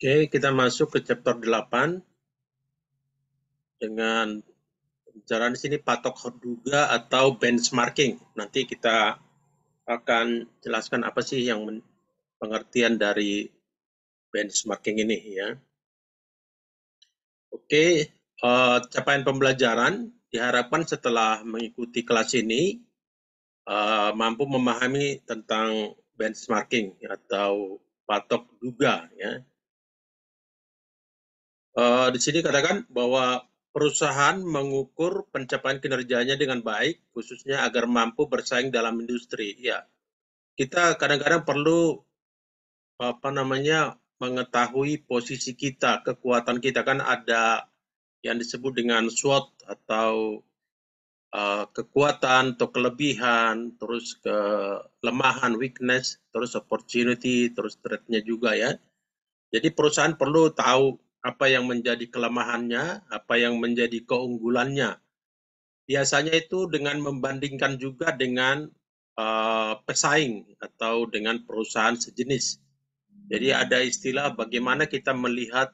Oke, kita masuk ke chapter 8 dengan pembicaraan di sini patok duga atau benchmarking. Nanti kita akan jelaskan apa sih yang pengertian dari benchmarking ini ya. Oke, capaian pembelajaran diharapkan setelah mengikuti kelas ini mampu memahami tentang benchmarking atau patok duga ya. Di sini katakan bahwa perusahaan mengukur pencapaian kinerjanya dengan baik, khususnya agar mampu bersaing dalam industri. Ya, kita kadang-kadang perlu mengetahui posisi kita, kekuatan kita kan ada yang disebut dengan SWOT atau kekuatan atau kelebihan, terus kelemahan weakness, terus opportunity, terus threat-nya juga ya. Jadi perusahaan perlu tahu apa yang menjadi kelemahannya, apa yang menjadi keunggulannya. Biasanya itu dengan membandingkan juga dengan pesaing atau dengan perusahaan sejenis. Jadi ada istilah bagaimana kita melihat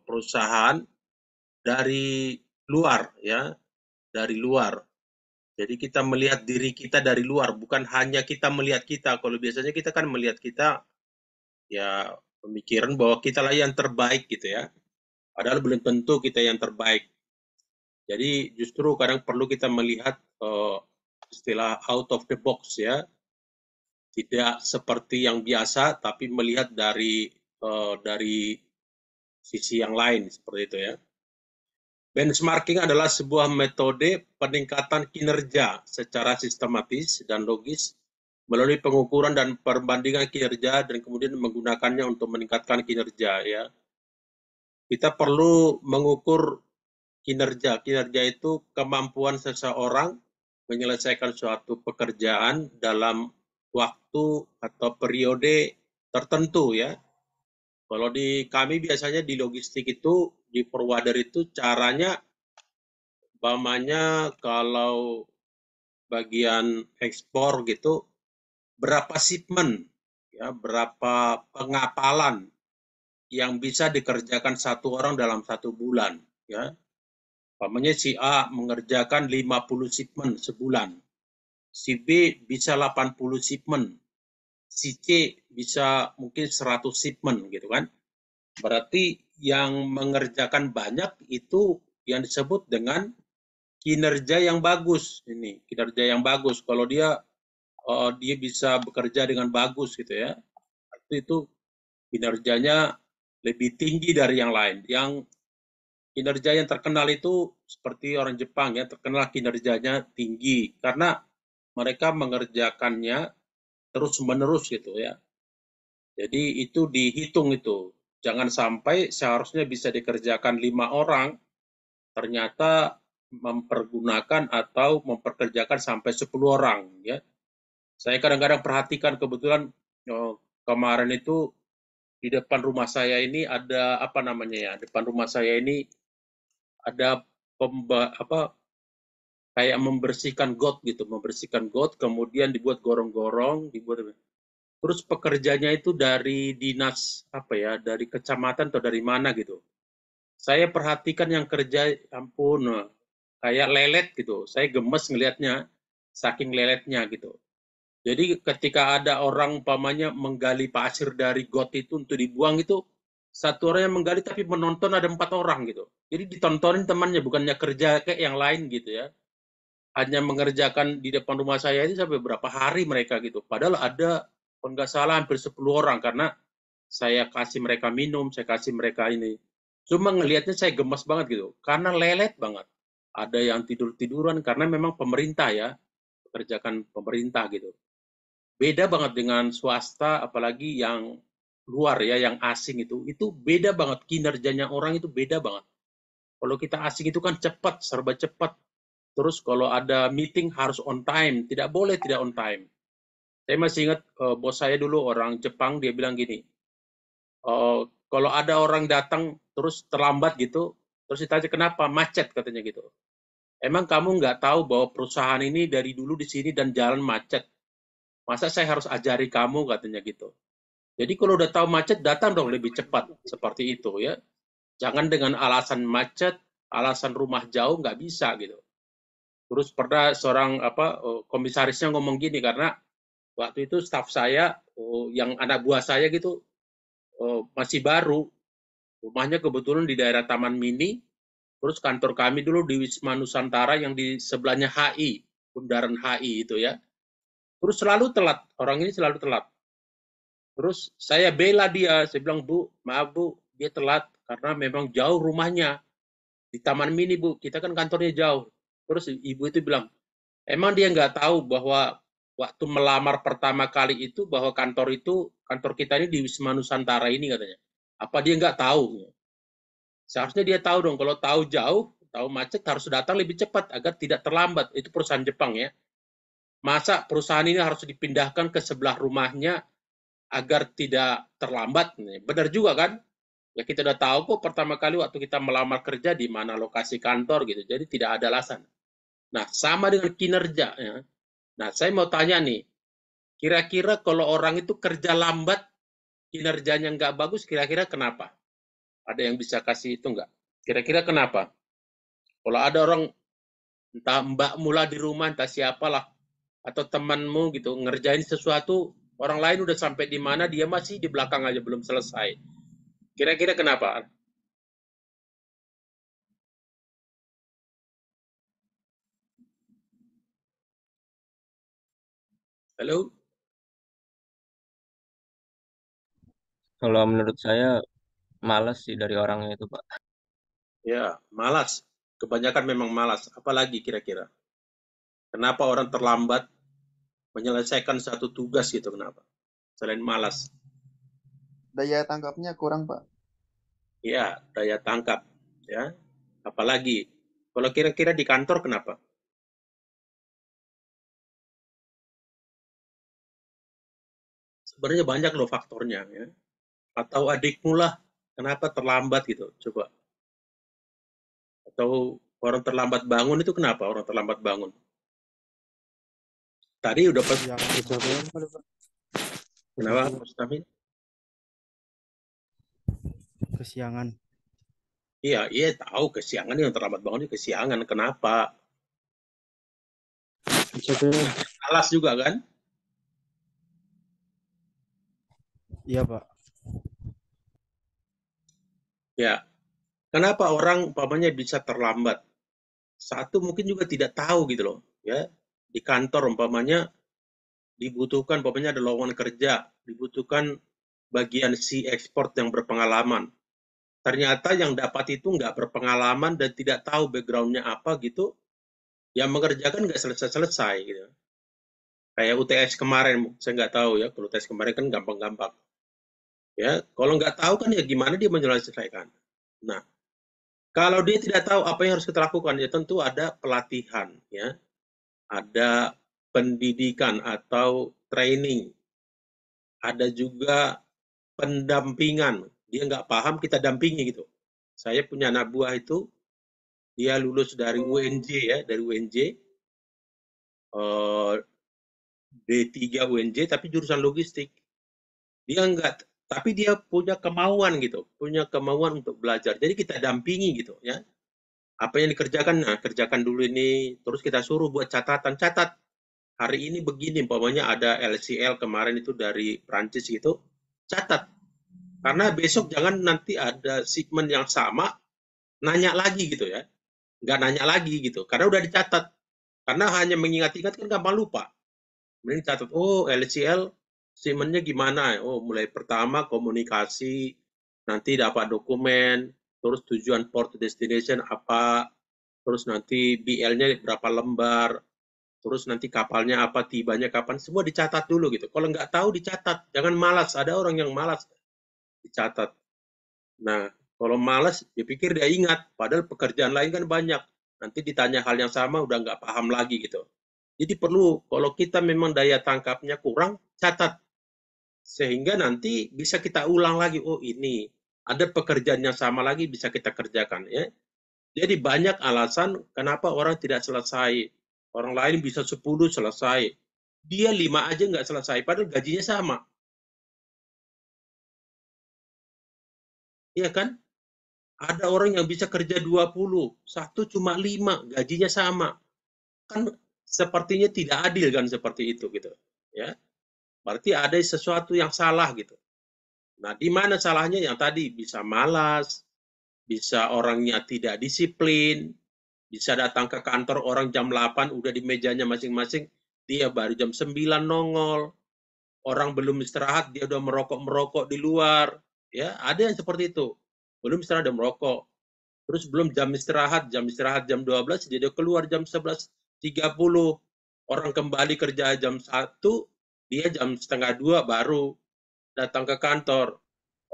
perusahaan dari luar ya, dari luar. Jadi kita melihat diri kita dari luar, bukan hanya kita melihat kita. Kalau biasanya kita kan melihat kita ya pemikiran bahwa kita lah yang terbaik gitu ya. Padahal belum tentu kita yang terbaik. Jadi justru kadang perlu kita melihat istilah out of the box ya, tidak seperti yang biasa, tapi melihat dari sisi yang lain seperti itu ya. Benchmarking adalah sebuah metode peningkatan kinerja secara sistematis dan logis melalui pengukuran dan perbandingan kinerja dan kemudian menggunakannya untuk meningkatkan kinerja ya. Kita perlu mengukur kinerja. Kinerja itu kemampuan seseorang menyelesaikan suatu pekerjaan dalam waktu atau periode tertentu ya. Kalau di kami biasanya di logistik itu, di forwarder itu caranya, umpamanya kalau bagian ekspor gitu, berapa shipment, ya, berapa pengapalan yang bisa dikerjakan satu orang dalam 1 bulan. Ya. Umpamanya si A mengerjakan 50 shipment sebulan, si B bisa 80 shipment, si C bisa mungkin 100 shipment gitu kan. Berarti yang mengerjakan banyak itu yang disebut dengan kinerja yang bagus. Ini kinerja yang bagus. Kalau dia bisa bekerja dengan bagus gitu ya, itu kinerjanya lebih tinggi dari yang lain. Yang kinerja yang terkenal itu seperti orang Jepang ya, terkenal kinerjanya tinggi karena mereka mengerjakannya terus-menerus gitu ya. Jadi itu dihitung itu. Jangan sampai seharusnya bisa dikerjakan 5 orang, ternyata mempergunakan atau memperkerjakan sampai 10 orang ya. Saya kadang-kadang perhatikan kebetulan kemarin itu di depan rumah saya ini ada apa namanya ya, depan rumah saya ini ada kayak membersihkan got gitu, membersihkan got, kemudian dibuat gorong-gorong, terus pekerjanya itu dari dinas apa ya, dari kecamatan atau dari mana gitu. Saya perhatikan yang kerja, ampun, kayak lelet gitu. Saya gemes ngelihatnya, saking leletnya gitu. Jadi ketika ada orang umpamanya menggali pasir dari got itu untuk dibuang itu, satu orang yang menggali tapi menonton ada 4 orang gitu. Jadi ditontonin temannya, bukannya kerja kayak yang lain gitu ya. Hanya mengerjakan di depan rumah saya ini sampai berapa hari mereka gitu. Padahal ada, kalau nggak salah hampir 10 orang karena saya kasih mereka minum, saya kasih mereka ini. Cuma ngelihatnya saya gemes banget gitu, karena lelet banget. Ada yang tidur-tiduran karena memang pemerintah ya, pekerjaan pemerintah gitu. Beda banget dengan swasta, apalagi yang luar ya, yang asing itu beda banget kinerjanya orang itu beda banget. Kalau kita asing itu kan cepat, serba cepat. Terus kalau ada meeting harus on time, tidak boleh tidak on time. Saya masih ingat bos saya dulu orang Jepang, dia bilang gini, kalau ada orang datang terus terlambat gitu, terus ditanya kenapa macet katanya gitu. Emang kamu nggak tahu bahwa perusahaan ini dari dulu di sini dan jalan macet? Masa saya harus ajari kamu katanya gitu. Jadi kalau udah tahu macet, datang dong lebih cepat seperti itu ya. Jangan dengan alasan macet, alasan rumah jauh nggak bisa gitu. Terus pernah seorang komisarisnya ngomong gini karena waktu itu staf saya yang anak buah saya gitu masih baru, rumahnya kebetulan di daerah Taman Mini, terus kantor kami dulu di Wisma Nusantara yang di sebelahnya HI, Bundaran HI itu ya. Terus selalu telat, orang ini selalu telat. Terus saya bela dia, saya bilang, Bu, maaf Bu, dia telat karena memang jauh rumahnya. Di Taman Mini Bu, kita kan kantornya jauh. Terus ibu itu bilang, emang dia nggak tahu bahwa waktu melamar pertama kali itu bahwa kantor kita ini di Wisma Nusantara ini katanya. Apa dia nggak tahu? Seharusnya dia tahu dong, kalau tahu jauh, tahu macet harus datang lebih cepat agar tidak terlambat. Itu perusahaan Jepang ya. Masa perusahaan ini harus dipindahkan ke sebelah rumahnya agar tidak terlambat? Benar juga kan? Ya kita udah tahu kok pertama kali waktu kita melamar kerja di mana lokasi kantor gitu. Jadi tidak ada alasan. Nah, sama dengan kinerja ya. Nah, saya mau tanya nih, kira-kira kalau orang itu kerja lambat, kinerjanya nggak bagus, kira-kira kenapa? Ada yang bisa kasih itu nggak? Kira-kira kenapa? Kalau ada orang, entah mbak mula di rumah, entah siapalah, atau temanmu gitu, ngerjain sesuatu, orang lain udah sampai di mana, dia masih di belakang aja, belum selesai. Kira-kira kenapa? Halo? Kalau menurut saya malas sih dari orangnya itu, Pak. Ya, malas. Kebanyakan memang malas. Apalagi kira-kira? Kenapa orang terlambat menyelesaikan satu tugas gitu, kenapa? Selain malas. Daya tangkapnya kurang, Pak. Ya, daya tangkap. Ya, apalagi kalau kira-kira di kantor kenapa? Sebenarnya banyak loh faktornya ya. Atau adikmu lah, kenapa terlambat gitu? Coba. Atau orang terlambat bangun itu kenapa orang terlambat bangun? Tadi udah pas Kesiangan kecapean kali Pak. kenapa Kecapean. Mustamin? Kesiangan. Iya, iya tahu kesiangan yang terlambat bangun itu kesiangan. Kenapa? Kecapean. Alas juga kan? Iya Pak. Ya. Kenapa orang umpamanya bisa terlambat? Satu mungkin juga tidak tahu gitu loh, ya. Di kantor umpamanya dibutuhkan umpamanya ada lowongan kerja, dibutuhkan bagian si ekspor yang berpengalaman. Ternyata yang dapat itu nggak berpengalaman dan tidak tahu backgroundnya apa gitu, yang mengerjakan nggak selesai-selesai gitu. Kayak UTS kemarin, saya nggak tahu ya, kalau UTS kemarin kan gampang-gampang. Ya, kalau nggak tahu kan ya gimana dia menyelesaikan. Nah, kalau dia tidak tahu apa yang harus kita lakukan, ya tentu ada pelatihan, ya, ada pendidikan atau training, ada juga pendampingan. Dia nggak paham, kita dampingi gitu. Saya punya anak buah itu, dia lulus dari UNJ ya, dari UNJ, D3 UNJ, tapi jurusan logistik. Dia enggak, tapi dia punya kemauan gitu, punya kemauan untuk belajar. Jadi kita dampingi gitu ya. Apa yang dikerjakan, nah kerjakan dulu ini, terus kita suruh buat catatan, catat. Hari ini begini, umpamanya ada LCL kemarin itu dari Prancis gitu, catat. Karena besok jangan nanti ada segmen yang sama, nanya lagi gitu ya. Nggak nanya lagi gitu, karena udah dicatat. Karena hanya mengingat-ingat kan gampang lupa. Mending catat, oh LCL segmennya gimana? Oh mulai pertama komunikasi, nanti dapat dokumen, terus tujuan port destination apa, terus nanti BL-nya berapa lembar, terus nanti kapalnya apa, tibanya kapan, semua dicatat dulu gitu. Kalau nggak tahu dicatat, jangan malas. Ada orang yang malas dicatat. Nah, kalau malas, dipikir dia ingat, padahal pekerjaan lain kan banyak. Nanti ditanya hal yang sama, udah nggak paham lagi gitu. Jadi perlu, kalau kita memang daya tangkapnya kurang, catat. Sehingga nanti bisa kita ulang lagi, oh ini, ada pekerjaan yang sama lagi bisa kita kerjakan. Ya. Jadi banyak alasan kenapa orang tidak selesai. Orang lain bisa 10 selesai. Dia 5 aja nggak selesai, padahal gajinya sama. Iya kan? Ada orang yang bisa kerja 20, satu cuma 5, gajinya sama. Kan sepertinya tidak adil kan seperti itu gitu. Ya. Berarti ada sesuatu yang salah gitu. Nah, di mana salahnya? Yang tadi bisa malas, bisa orangnya tidak disiplin, bisa datang ke kantor orang jam 8 udah di mejanya masing-masing, dia baru jam 9 nongol. Orang belum istirahat dia udah merokok-merokok di luar. Ya, ada yang seperti itu. Belum istirahat udah merokok. Terus belum jam istirahat jam 12 dia udah keluar jam 11.30. Orang kembali kerja jam 1, dia jam setengah 2 baru datang ke kantor.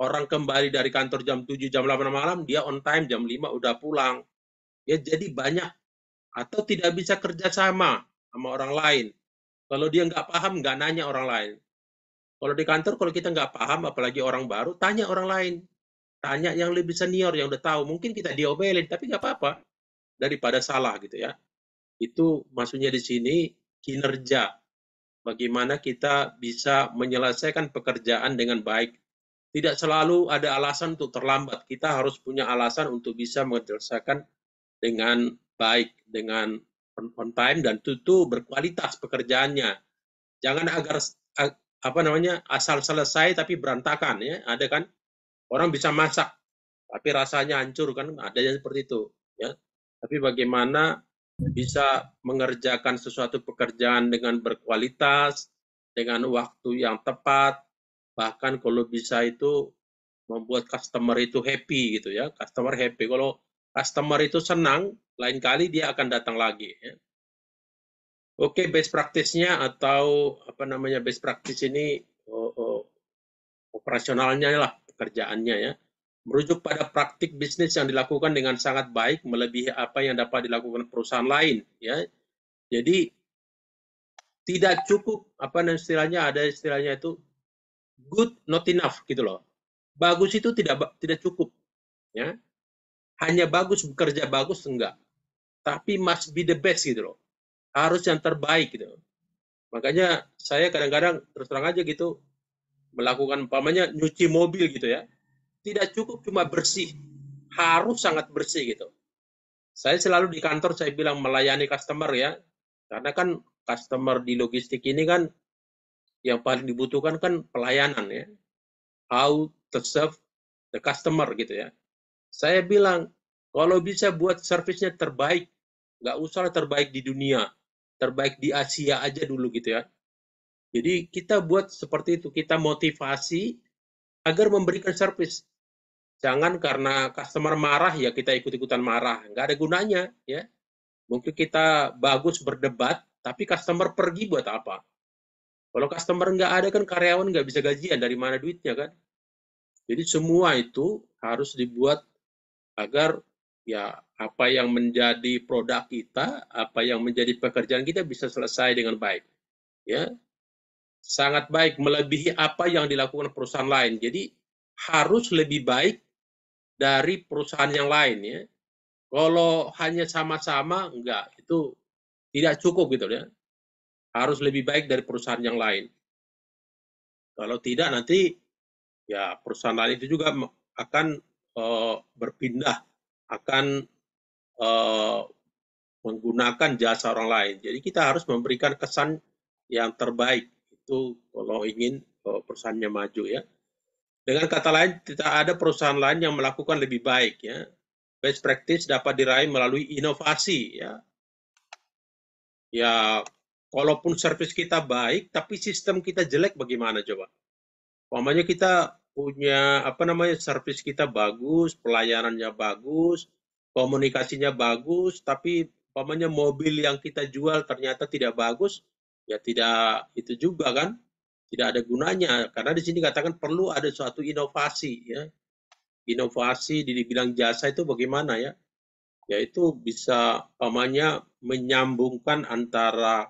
Orang kembali dari kantor jam 7, jam 8 malam, dia on time jam 5 udah pulang. Ya jadi banyak atau tidak bisa kerja sama orang lain. Kalau dia nggak paham, nggak nanya orang lain. Kalau di kantor, kalau kita nggak paham, apalagi orang baru, tanya orang lain. Tanya yang lebih senior, yang udah tahu. Mungkin kita diomelin, tapi nggak apa-apa. Daripada salah gitu ya. Itu maksudnya di sini kinerja. Bagaimana kita bisa menyelesaikan pekerjaan dengan baik. Tidak selalu ada alasan untuk terlambat. Kita harus punya alasan untuk bisa menyelesaikan dengan baik, dengan on time, dan tentu berkualitas pekerjaannya. Jangan agar asal selesai tapi berantakan ya. Ada kan orang bisa masak tapi rasanya hancur kan, ada yang seperti itu ya. Tapi bagaimana bisa mengerjakan sesuatu pekerjaan dengan berkualitas, dengan waktu yang tepat, bahkan kalau bisa itu membuat customer itu happy gitu ya. Customer happy, kalau customer itu senang, lain kali dia akan datang lagi ya. Oke, best practice-nya atau best practice ini operasionalnya lah, pekerjaannya ya. Merujuk pada praktik bisnis yang dilakukan dengan sangat baik melebihi apa yang dapat dilakukan perusahaan lain ya. Jadi tidak cukup ada istilahnya itu good not enough gitu loh. Bagus itu tidak cukup ya. Hanya bagus, bekerja bagus enggak. Tapi must be the best gitu loh. Harus yang terbaik gitu. Makanya saya kadang-kadang terus terang aja gitu melakukan nyuci mobil gitu ya. Tidak cukup cuma bersih, harus sangat bersih gitu. Saya selalu di kantor saya bilang melayani customer ya, karena kan customer di logistik ini kan yang paling dibutuhkan kan pelayanan ya, how to serve the customer gitu ya. Saya bilang kalau bisa buat servisnya terbaik, nggak usah terbaik di dunia, terbaik di Asia aja dulu gitu ya. Jadi kita buat seperti itu, kita motivasi agar memberikan servis. Jangan karena customer marah ya kita ikut-ikutan marah, nggak ada gunanya ya. Mungkin kita bagus berdebat, tapi customer pergi buat apa? Kalau customer nggak ada kan karyawan nggak bisa gajian, dari mana duitnya kan? Jadi semua itu harus dibuat agar ya apa yang menjadi produk kita, apa yang menjadi pekerjaan kita bisa selesai dengan baik. Ya, sangat baik melebihi apa yang dilakukan perusahaan lain. Jadi harus lebih baik dari perusahaan yang lain ya. Kalau hanya sama-sama enggak, itu tidak cukup gitu ya. Harus lebih baik dari perusahaan yang lain. Kalau tidak nanti ya perusahaan lain itu juga akan berpindah, akan menggunakan jasa orang lain. Jadi kita harus memberikan kesan yang terbaik itu kalau ingin perusahaannya maju ya. Dengan kata lain, tidak ada perusahaan lain yang melakukan lebih baik ya. Best practice dapat diraih melalui inovasi ya. Ya, kalaupun servis kita baik, tapi sistem kita jelek bagaimana coba? Umpamanya kita punya servis kita bagus, pelayanannya bagus, komunikasinya bagus, tapi umpamanya mobil yang kita jual ternyata tidak bagus, ya tidak itu juga kan? Tidak ada gunanya, karena di sini katakan perlu ada suatu inovasi ya. Inovasi di bidang jasa itu bagaimana ya? Yaitu bisa menyambungkan antara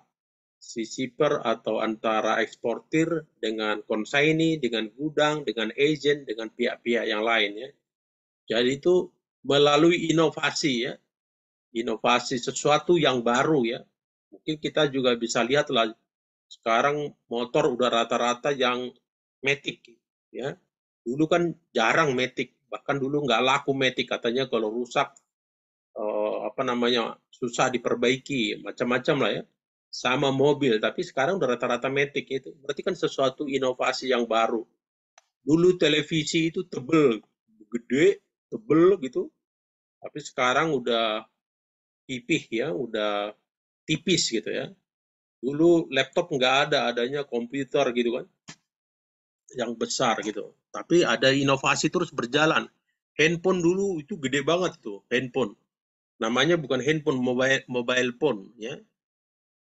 si shipper atau antara eksportir dengan konsaini, dengan gudang, dengan agent, dengan pihak-pihak yang lain ya. Jadi itu melalui inovasi ya. Inovasi sesuatu yang baru ya. Mungkin kita juga bisa lihatlah sekarang motor udah rata-rata yang matic ya. Dulu kan jarang matic, Bahkan dulu nggak laku Matic, katanya kalau rusak susah diperbaiki, macam-macam lah ya. Sama mobil, tapi sekarang udah rata-rata Matic itu. Berarti kan sesuatu inovasi yang baru. Dulu televisi itu tebel, gede, tebel gitu. Tapi sekarang udah pipih ya, udah tipis gitu ya. Dulu laptop nggak ada, adanya komputer gitu kan, yang besar gitu. Tapi ada inovasi terus berjalan. Handphone dulu itu gede banget tuh, handphone. Namanya bukan handphone, mobile phone ya.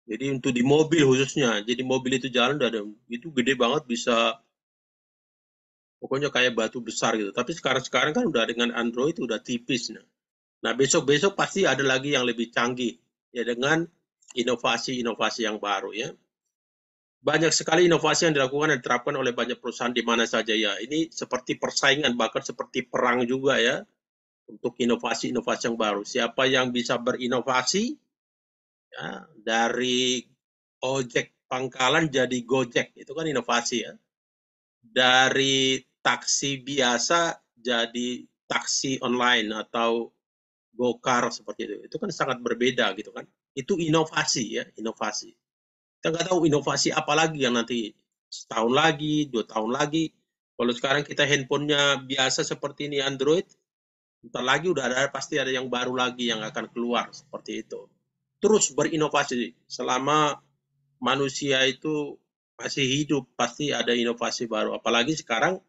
Jadi untuk di mobil khususnya, jadi mobil itu jalan itu gede banget, bisa pokoknya kayak batu besar gitu. Tapi sekarang kan udah dengan Android udah tipis. Nah besok-besok pasti ada lagi yang lebih canggih ya, dengan inovasi-inovasi yang baru ya. Banyak sekali inovasi yang dilakukan dan diterapkan oleh banyak perusahaan di mana saja ya. Ini seperti persaingan, bahkan seperti perang juga ya, untuk inovasi-inovasi yang baru. Siapa yang bisa berinovasi ya, dari ojek pangkalan jadi Gojek, itu kan inovasi ya. Dari taksi biasa jadi taksi online atau Gokar seperti itu kan sangat berbeda gitu kan. Itu inovasi ya, inovasi. Kita nggak tahu inovasi apa lagi yang nanti setahun lagi, 2 tahun lagi. Kalau sekarang kita handphonenya biasa seperti ini Android, entar lagi udah ada, pasti ada yang baru lagi yang akan keluar seperti itu. Terus berinovasi selama manusia itu masih hidup, pasti ada inovasi baru. Apalagi sekarang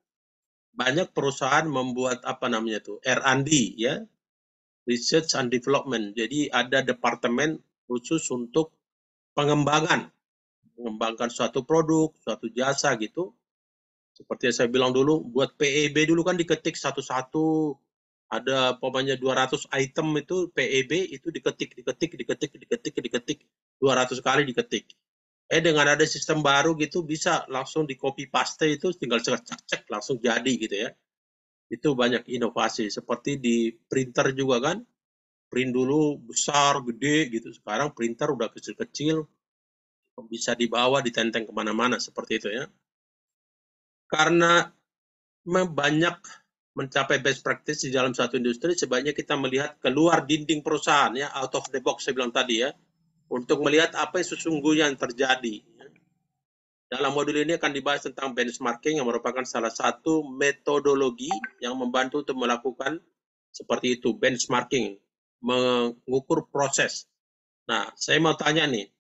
banyak perusahaan membuat R&D ya, Research and Development. Jadi ada departemen khusus untuk mengembangkan suatu produk, suatu jasa gitu. Seperti yang saya bilang dulu, buat PEB dulu kan diketik satu-satu, ada pokoknya 200 item itu PEB itu diketik 200 kali diketik. Dengan ada sistem baru gitu bisa langsung di copy paste, itu tinggal cek langsung jadi gitu ya. Itu banyak inovasi. Seperti di printer juga kan, print dulu besar gede gitu, sekarang printer udah kecil-kecil, bisa dibawa ditenteng kemana-mana seperti itu ya. Karena banyak mencapai best practice di dalam satu industri, sebaiknya kita melihat keluar dinding perusahaan ya, out of the box saya bilang tadi ya, untuk melihat apa yang sesungguhnya yang terjadi. Dalam modul ini akan dibahas tentang benchmarking, yang merupakan salah satu metodologi yang membantu untuk melakukan seperti itu, benchmarking, mengukur proses. Nah, saya mau tanya nih,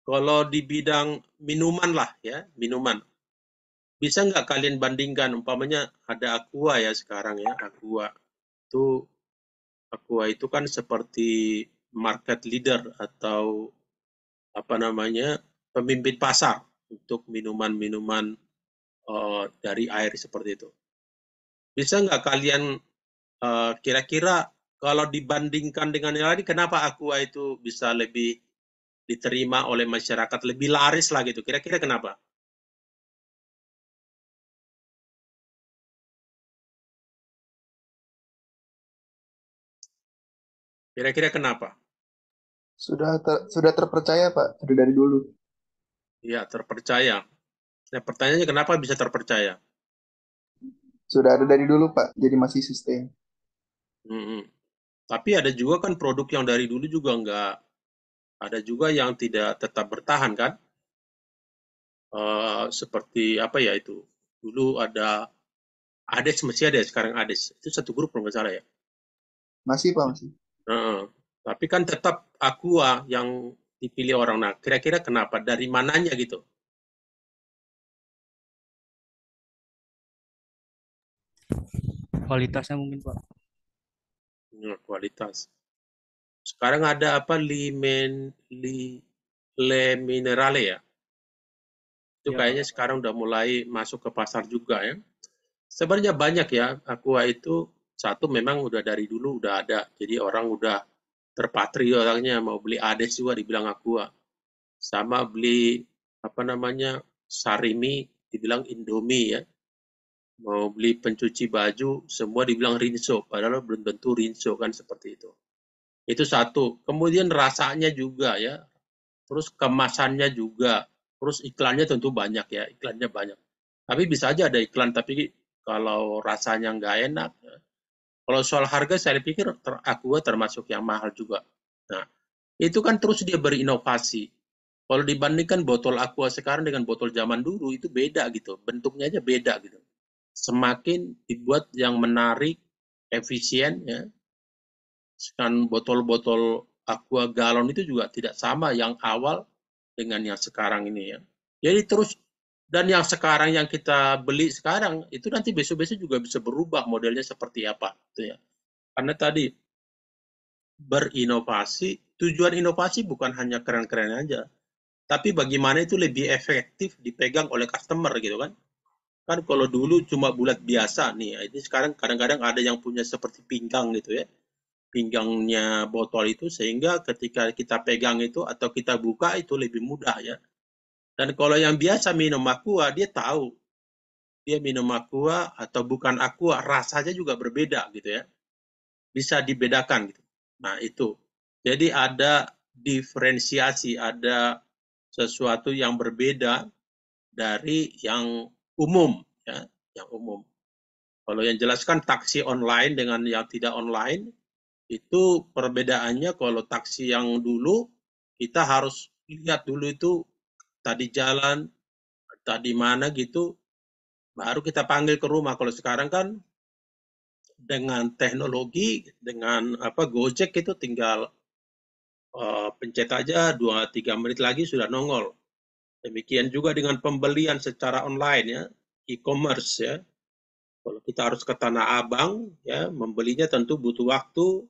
kalau di bidang minuman lah ya, minuman, bisa nggak kalian bandingkan, umpamanya ada Aqua ya sekarang ya, Aqua itu kan seperti market leader atau pemimpin pasar untuk minuman-minuman dari air seperti itu. Bisa nggak kalian kira-kira kalau dibandingkan dengan yang lain, kenapa Aqua itu bisa lebih diterima oleh masyarakat, lebih laris lah gitu, kira-kira kenapa? Kira-kira kenapa? Sudah terpercaya Pak, sudah dari dulu. Ya, terpercaya. Nah, pertanyaannya kenapa bisa terpercaya? Sudah ada dari dulu Pak, jadi masih sustain. Tapi ada juga kan produk yang dari dulu juga nggak, ada juga yang tidak tetap bertahan kan? Seperti apa ya itu? Dulu ada Ades, masih ada sekarang Ades. Itu satu grup kalau nggak salah ya. Masih Pak, masih. Tapi kan tetap Aqua yang dipilih orang. Nah, kira-kira kenapa? Dari mananya gitu? Kualitasnya mungkin Pak. Kualitas. Sekarang ada apa? Le Minerale ya? Itu Iya, kayaknya Pak. sekarang udah mulai masuk ke pasar juga ya. Sebenarnya banyak ya, Aqua itu satu memang udah dari dulu udah ada. Jadi orang udah terpatri orangnya, mau beli Ades juga dibilang Aqua. Sama beli Sarimi dibilang Indomie ya. Mau beli pencuci baju semua dibilang Rinso, padahal belum tentu Rinso kan, seperti itu. Itu satu. Kemudian rasanya juga ya. Terus kemasannya juga. Terus iklannya tentu banyak ya, iklannya banyak. Tapi bisa aja ada iklan, tapi kalau rasanya nggak enak. Kalau soal harga saya pikir Aqua termasuk yang mahal juga. Nah, itu kan terus dia berinovasi. Kalau dibandingkan botol Aqua sekarang dengan botol zaman dulu itu beda gitu, bentuknya aja beda gitu. Semakin dibuat yang menarik, efisien ya. Kan botol-botol Aqua galon itu juga tidak sama yang awal dengan yang sekarang ini ya. Jadi terus dan yang sekarang yang kita beli sekarang itu nanti besok-besok juga bisa berubah modelnya seperti apa gitu ya. Karena tadi berinovasi, tujuan inovasi bukan hanya keren-keren aja, tapi bagaimana itu lebih efektif dipegang oleh customer gitu kan. Kan kalau dulu cuma bulat biasa nih, ini sekarang kadang-kadang ada yang punya seperti pinggang gitu ya. Pinggangnya botol itu sehingga ketika kita pegang itu atau kita buka itu lebih mudah ya. Dan kalau yang biasa minum Aqua, dia tahu dia minum Aqua atau bukan Aqua, rasanya juga berbeda gitu ya. Bisa dibedakan gitu. Nah, itu. Jadi ada diferensiasi, ada sesuatu yang berbeda dari yang umum ya, yang umum. Kalau yang jelaskan taksi online dengan yang tidak online itu perbedaannya kalau taksi yang dulu kita harus lihat dulu itu tadi jalan, tadi mana gitu, baru kita panggil ke rumah. Kalau sekarang kan dengan teknologi, dengan Gojek itu tinggal pencet aja 2-3 menit lagi sudah nongol. Demikian juga dengan pembelian secara online ya, e-commerce ya. Kalau kita harus ke Tanah Abang ya, membelinya tentu butuh waktu,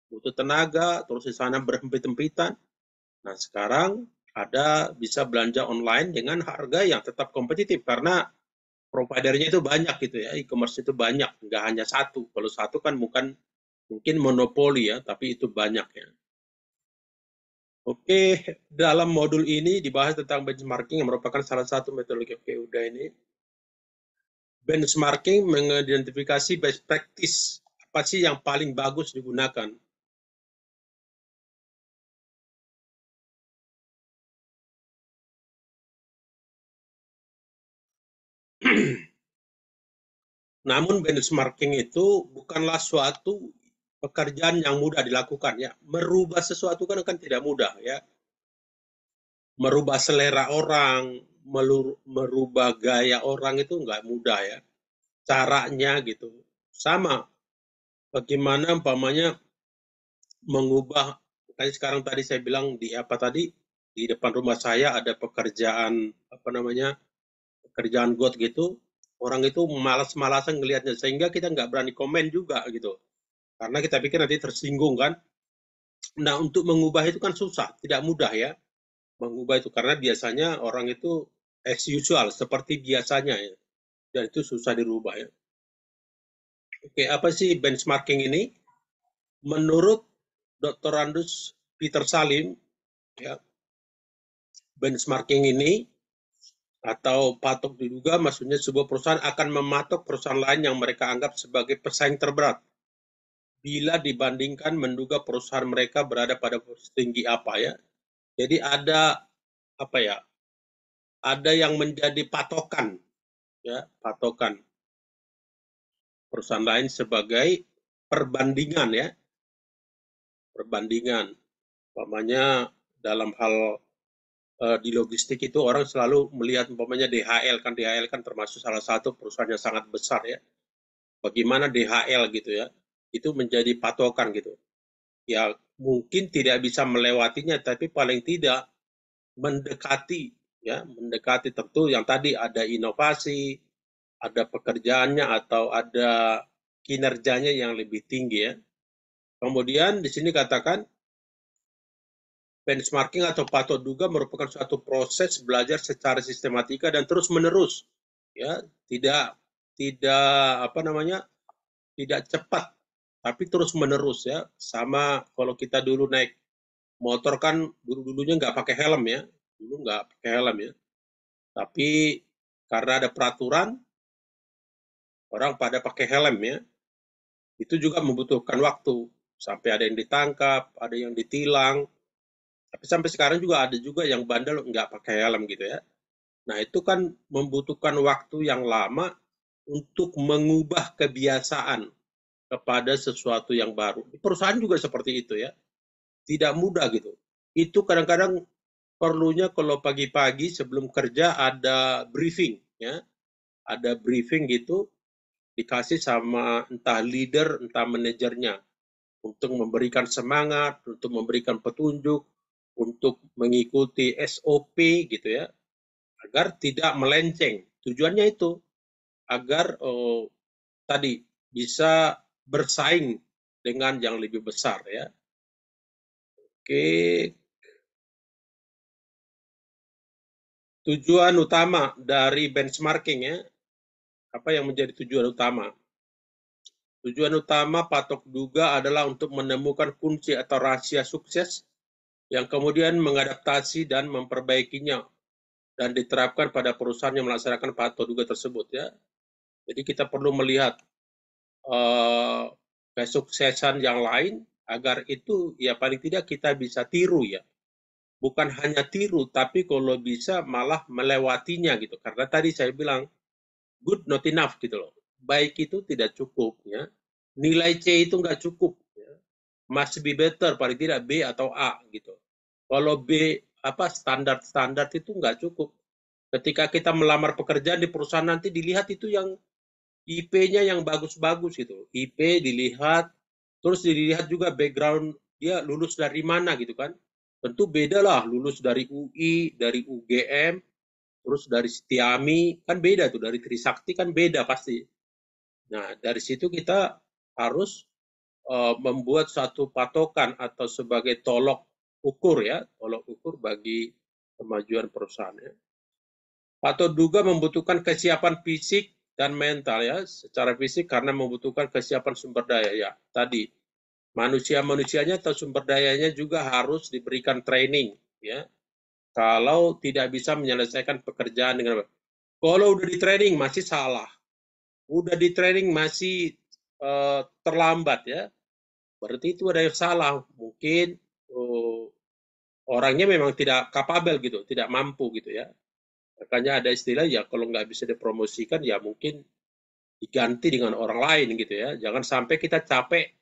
butuh tenaga, terus di sana berhempit-hempitan. Nah, sekarang ada bisa belanja online dengan harga yang tetap kompetitif karena providernya itu banyak gitu ya, e-commerce itu banyak, nggak hanya satu. Kalau satu kan mungkin monopoli ya, tapi itu banyak ya. Oke, dalam modul ini dibahas tentang benchmarking yang merupakan salah satu metodologi. Oke, udah ini. Benchmarking mengidentifikasi best practice. Apa sih yang paling bagus digunakan? Namun benchmarking itu bukanlah suatu pekerjaan yang mudah dilakukan ya. Merubah sesuatu kan tidak mudah ya. Merubah selera orang, merubah gaya orang itu nggak mudah ya. Caranya gitu. Sama. Bagaimana umpamanya mengubah, kayak sekarang tadi saya bilang di depan rumah saya ada pekerjaan pekerjaan got gitu, orang itu malas-malasan ngelihatnya sehingga kita nggak berani komen juga gitu karena kita pikir nanti tersinggung kan. Nah, untuk mengubah itu kan susah, tidak mudah ya mengubah itu karena biasanya orang itu as usual seperti biasanya ya, dan itu susah dirubah ya. Oke, apa sih benchmarking ini? Menurut Dr. Randus Peter Salim ya, benchmarking ini atau patok diduga maksudnya sebuah perusahaan akan mematok perusahaan lain yang mereka anggap sebagai pesaing terberat bila dibandingkan menduga perusahaan mereka berada pada posisi tinggi apa ya. Jadi ada ada yang menjadi patokan ya, patokan perusahaan lain sebagai perbandingan ya. Perbandingan. Umpamanya dalam hal di logistik itu orang selalu melihat umpamanya DHL kan termasuk salah satu perusahaan yang sangat besar ya. Bagaimana DHL gitu ya, itu menjadi patokan gitu. Ya mungkin tidak bisa melewatinya, tapi paling tidak mendekati tentu yang tadi ada inovasi, ada pekerjaannya atau ada kinerjanya yang lebih tinggi ya. Kemudian di sini katakan benchmarking atau patok duga merupakan suatu proses belajar secara sistematika dan terus menerus ya, tidak tidak cepat tapi terus menerus ya. Sama kalau kita dulu naik motor kan dulunya nggak pakai helm ya, dulu nggak pakai helm ya, tapi karena ada peraturan orang pada pakai helm ya. Itu juga membutuhkan waktu sampai ada yang ditangkap, ada yang ditilang. Tapi sampai sekarang juga ada juga yang bandel nggak pakai helm gitu ya. Nah itu kan membutuhkan waktu yang lama untuk mengubah kebiasaan kepada sesuatu yang baru. Perusahaan juga seperti itu ya, tidak mudah gitu. Itu kadang-kadang perlunya kalau pagi-pagi sebelum kerja ada briefing ya, ada briefing gitu dikasih sama entah leader entah manajernya untuk memberikan semangat, untuk memberikan petunjuk, untuk mengikuti SOP gitu ya, agar tidak melenceng. Tujuannya itu agar tadi bisa bersaing dengan yang lebih besar ya. Oke. Tujuan utama dari benchmarking ya, apa yang menjadi tujuan utama? Tujuan utama Patok Duga adalah untuk menemukan kunci atau rahasia sukses yang kemudian mengadaptasi dan memperbaikinya dan diterapkan pada perusahaan yang melaksanakan Patok Duga tersebut ya. Jadi kita perlu melihat kesuksesan yang lain agar itu ya paling tidak kita bisa tiru ya. Bukan hanya tiru, tapi kalau bisa malah melewatinya gitu. Karena tadi saya bilang, good not enough gitu loh. Baik itu tidak cukup ya. Nilai C itu nggak cukup. Ya. Must be better, paling tidak B atau A gitu. Kalau B standar itu nggak cukup. Ketika kita melamar pekerjaan di perusahaan nanti dilihat itu yang IP-nya yang bagus-bagus gitu. IP dilihat, terus dilihat juga background dia lulus dari mana gitu kan. Tentu beda lah lulus dari UI, dari UGM, terus dari Setiami, kan beda tuh, dari Trisakti kan beda pasti. Nah, dari situ kita harus membuat satu patokan atau sebagai tolok ukur ya, tolok ukur bagi kemajuan perusahaan ya. Patok Duga membutuhkan kesiapan fisik dan mental ya, secara fisik karena membutuhkan kesiapan sumber daya ya. Tadi manusia-manusianya atau sumber dayanya juga harus diberikan training ya. Kalau tidak bisa menyelesaikan pekerjaan dengan baik. Kalau udah di training masih salah, udah di training masih terlambat ya, berarti itu ada yang salah. Mungkin orangnya memang tidak kapabel gitu, tidak mampu gitu ya. Makanya ada istilah ya kalau nggak bisa dipromosikan ya mungkin diganti dengan orang lain gitu ya. Jangan sampai kita capek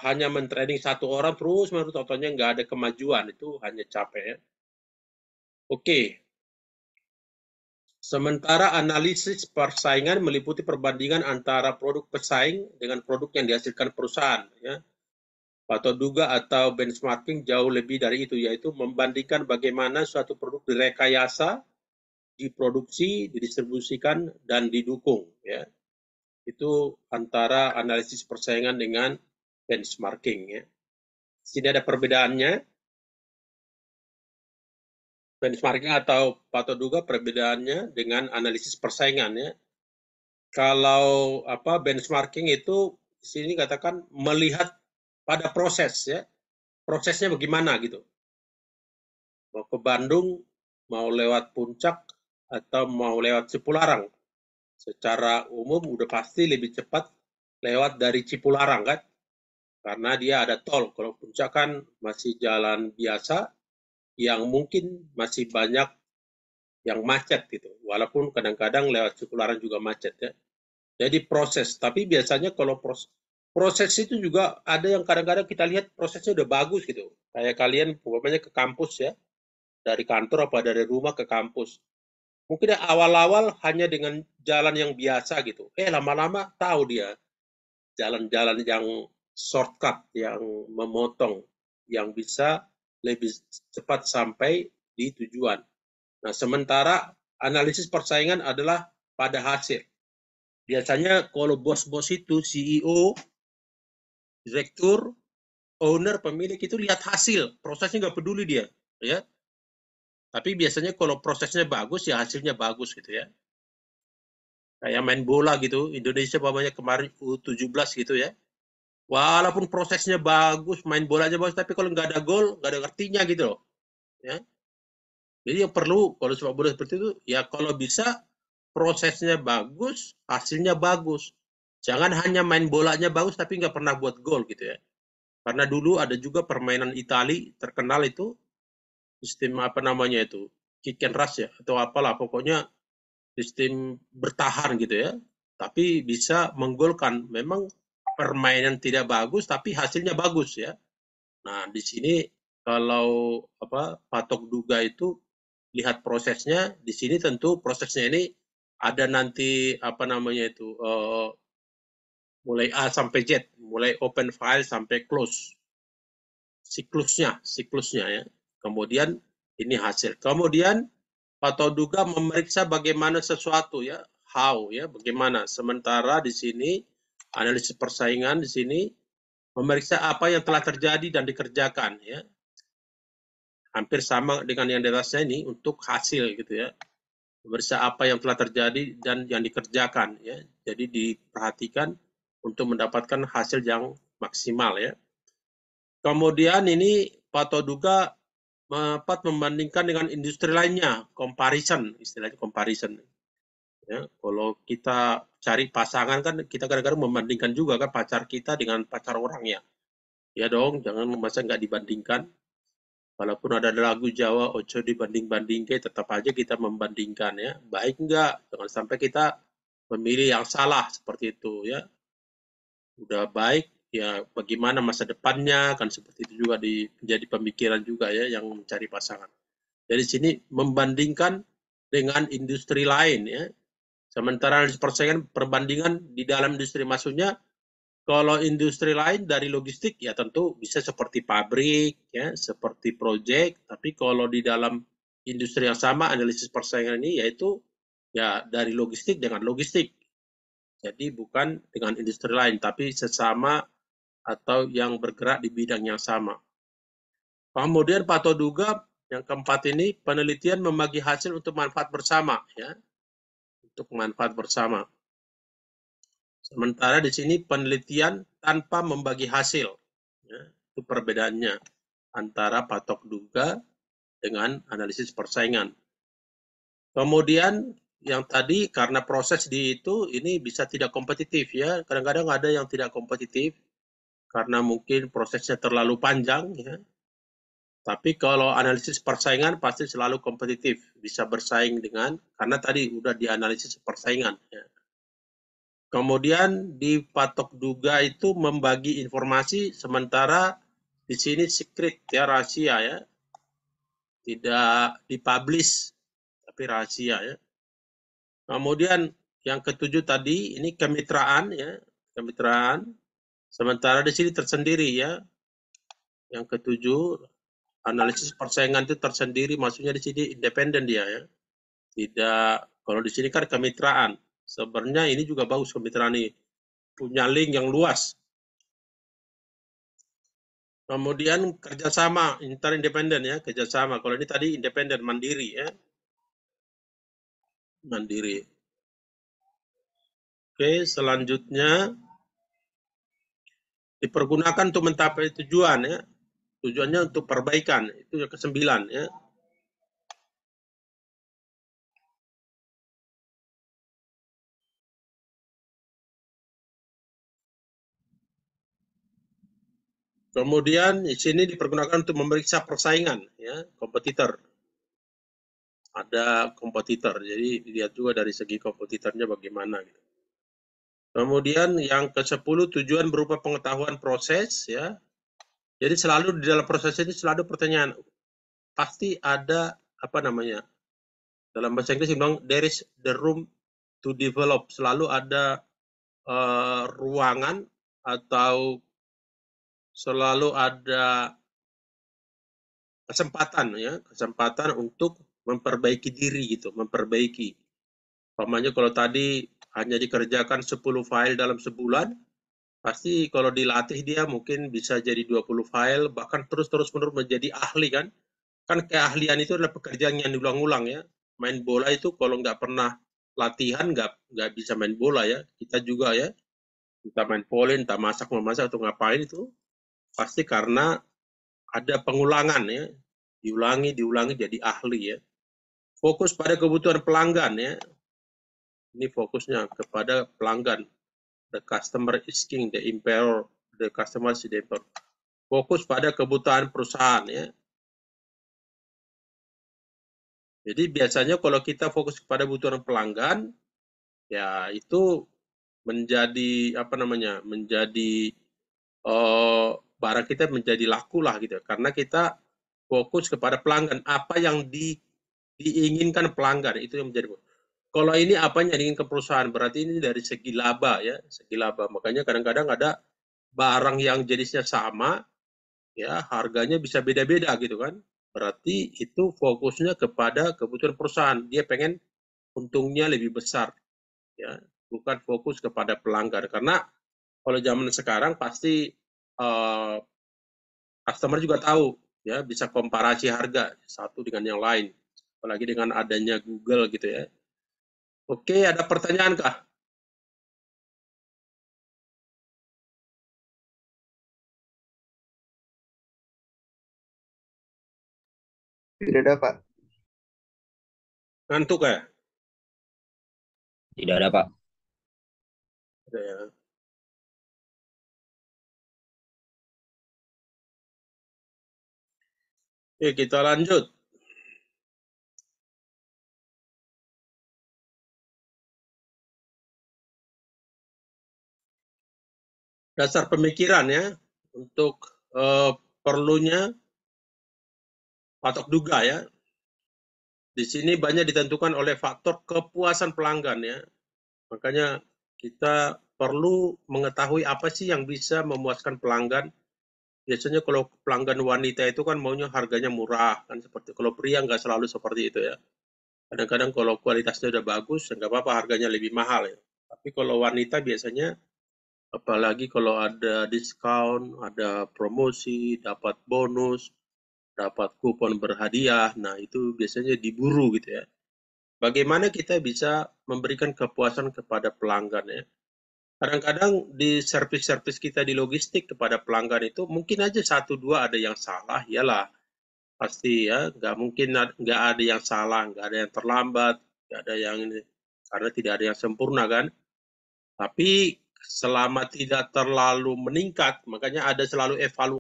hanya mentraining satu orang terus menurut contohnya nggak ada kemajuan, itu hanya capek ya. Oke. Sementara analisis persaingan meliputi perbandingan antara produk pesaing dengan produk yang dihasilkan perusahaan ya. Patok Duga atau benchmarking jauh lebih dari itu, yaitu membandingkan bagaimana suatu produk direkayasa, diproduksi, didistribusikan, dan didukung ya. Itu antara analisis persaingan dengan benchmarking ya. Sini ada perbedaannya. Benchmarking atau Patok Duga perbedaannya dengan analisis persaingan ya. Kalau benchmarking itu di sini katakan melihat pada proses ya. Prosesnya bagaimana gitu. Mau ke Bandung, mau lewat Puncak atau mau lewat Cipularang. Secara umum udah pasti lebih cepat lewat dari Cipularang kan. Karena dia ada tol. Kalau Puncak kan masih jalan biasa yang mungkin masih banyak yang macet gitu. Walaupun kadang-kadang lewat Cipularang juga macet ya. Jadi proses, tapi biasanya kalau proses itu juga ada yang kadang-kadang kita lihat prosesnya udah bagus gitu. Kayak kalian pokoknya ke kampus ya, dari kantor apa dari rumah ke kampus. Mungkin awal-awal hanya dengan jalan yang biasa gitu. Lama-lama tahu dia jalan-jalan yang shortcut, yang memotong, yang bisa lebih cepat sampai di tujuan. Nah, sementara analisis persaingan adalah pada hasil. Biasanya kalau bos-bos itu CEO, direktur, owner, pemilik itu lihat hasil, prosesnya nggak peduli dia, ya. Tapi biasanya kalau prosesnya bagus ya hasilnya bagus gitu ya. Kayak main bola gitu, Indonesia banyak kemarin U17 gitu ya. Walaupun prosesnya bagus, main bolanya bagus, tapi kalau nggak ada gol, nggak ada artinya gitu loh. Ya. Jadi yang perlu kalau sepak bola seperti itu, ya kalau bisa prosesnya bagus, hasilnya bagus. Jangan hanya main bolanya bagus tapi nggak pernah buat gol gitu ya. Karena dulu ada juga permainan Itali terkenal itu sistem apa namanya itu, kick and rush ya atau apalah pokoknya sistem bertahan gitu ya. tapi bisa menggolkan. Memang permainan tidak bagus, tapi hasilnya bagus ya. Nah, di sini kalau patok duga itu lihat prosesnya, di sini tentu prosesnya ini ada nanti mulai A sampai Z, mulai open file sampai close, siklusnya ya. Kemudian ini hasil. Kemudian patok duga memeriksa bagaimana sesuatu ya, how ya, bagaimana. Sementara di sini analisis persaingan di sini memeriksa apa yang telah terjadi dan dikerjakan ya. Hampir sama dengan yang di atasnya ini untuk hasil gitu ya. Memeriksa apa yang telah terjadi dan yang dikerjakan ya. Jadi diperhatikan untuk mendapatkan hasil yang maksimal ya. Kemudian ini patok duga membandingkan dengan industri lainnya, comparison, istilahnya comparison. Ya, kalau kita cari pasangan kan kita kadang-kadang membandingkan juga kan pacar kita dengan pacar orang ya. Ya dong, jangan masa nggak dibandingkan. Walaupun ada lagu Jawa, ojo dibanding-bandingke, tetap aja kita membandingkan ya. Baik enggak? Jangan sampai kita memilih yang salah seperti itu ya. Udah baik, ya bagaimana masa depannya, kan seperti itu juga menjadi pemikiran juga ya yang mencari pasangan. Jadi sini membandingkan dengan industri lain ya. Sementara persaingan perbandingan di dalam industri maksudnya, kalau industri lain dari logistik ya tentu bisa seperti pabrik ya, seperti proyek, tapi kalau di dalam industri yang sama analisis persaingan ini yaitu ya dari logistik dengan logistik. Jadi bukan dengan industri lain tapi sesama atau yang bergerak di bidang yang sama. Kemudian patok duga yang keempat ini penelitian membagi hasil untuk manfaat bersama ya. Untuk manfaat bersama. Sementara di sini penelitian tanpa membagi hasil. Ya, itu perbedaannya antara patok duga dengan analisis persaingan. Kemudian yang tadi karena proses ini bisa tidak kompetitif ya. Kadang-kadang ada yang tidak kompetitif karena mungkin prosesnya terlalu panjang ya. Tapi kalau analisis persaingan pasti selalu kompetitif, bisa bersaing dengan karena tadi udah dianalisis persaingan ya. Kemudian di patok duga itu membagi informasi, sementara di sini secret ya, rahasia ya. Tidak dipublish, tapi rahasia ya. Kemudian yang ketujuh tadi ini kemitraan ya, kemitraan. Sementara di sini tersendiri ya. Yang ketujuh analisis persaingan itu tersendiri, maksudnya di sini independen dia ya. Tidak, kalau di sini kan kemitraan. Sebenarnya ini juga bagus kemitraan ini. Punya link yang luas. Kemudian kerjasama interindependen ya, kerjasama. Kalau ini tadi independen, mandiri ya, mandiri. Oke, selanjutnya dipergunakan untuk mencapai tujuan ya, tujuannya untuk perbaikan. Itu yang ke-9 ya. Kemudian di sini dipergunakan untuk memeriksa persaingan ya, kompetitor. Ada kompetitor, jadi dilihat juga dari segi kompetitornya bagaimana gitu. Kemudian yang ke-10 tujuan berupa pengetahuan proses ya. Jadi selalu di dalam proses ini selalu pertanyaan, pasti ada dalam bahasa Inggris bilang there is the room to develop, selalu ada ruangan atau selalu ada kesempatan untuk memperbaiki diri gitu, memperbaiki. Umpamanya kalau tadi hanya dikerjakan 10 file dalam sebulan, pasti kalau dilatih dia mungkin bisa jadi 20 file, bahkan terus-menerus menjadi ahli kan. Kan keahlian itu adalah pekerjaan yang diulang-ulang ya. Main bola itu kalau nggak pernah latihan nggak bisa main bola ya. Kita juga ya, kita main volley, entah memasak atau ngapain itu pasti karena ada pengulangan ya, diulangi jadi ahli ya. Fokus pada kebutuhan pelanggan ya. Ini fokusnya kepada pelanggan. The customer is king, the emperor, the customer is the emperor. Fokus pada kebutuhan perusahaan ya. Jadi biasanya kalau kita fokus kepada kebutuhan pelanggan, ya itu menjadi apa namanya, menjadi barang kita menjadi laku lah gitu, karena kita fokus kepada pelanggan, apa yang diinginkan pelanggan itu yang menjadi. Kalau ini apanya yang diinginkan perusahaan, berarti ini dari segi laba ya, segi laba. Makanya kadang-kadang ada barang yang jenisnya sama, ya harganya bisa beda-beda gitu kan. Berarti itu fokusnya kepada kebutuhan perusahaan. Dia pengen untungnya lebih besar, ya, bukan fokus kepada pelanggan. Karena kalau zaman sekarang pasti customer juga tahu, ya, bisa komparasi harga satu dengan yang lain, apalagi dengan adanya Google gitu ya. Oke, ada pertanyaan kah? Tidak ada, Pak. Ngantuk ya? Tidak ada, Pak. Ada ya. Oke, kita lanjut. Dasar pemikiran ya, untuk perlunya patok duga ya. Di sini banyak ditentukan oleh faktor kepuasan pelanggan ya. Makanya kita perlu mengetahui apa sih yang bisa memuaskan pelanggan. Biasanya kalau pelanggan wanita itu kan maunya harganya murah, kan seperti kalau pria nggak selalu seperti itu ya. Kadang-kadang kalau kualitasnya udah bagus, nggak apa-apa harganya lebih mahal ya. Tapi kalau wanita biasanya, apalagi kalau ada diskon, ada promosi, dapat bonus, dapat kupon berhadiah, nah itu biasanya diburu gitu ya. Bagaimana kita bisa memberikan kepuasan kepada pelanggan ya. Kadang-kadang di servis-servis kita di logistik kepada pelanggan itu mungkin aja 1-2 ada yang salah, iyalah pasti ya, nggak mungkin nggak ada yang salah, nggak ada yang terlambat, nggak ada yang ini, karena tidak ada yang sempurna kan. Tapi selama tidak terlalu meningkat, makanya ada selalu evaluasi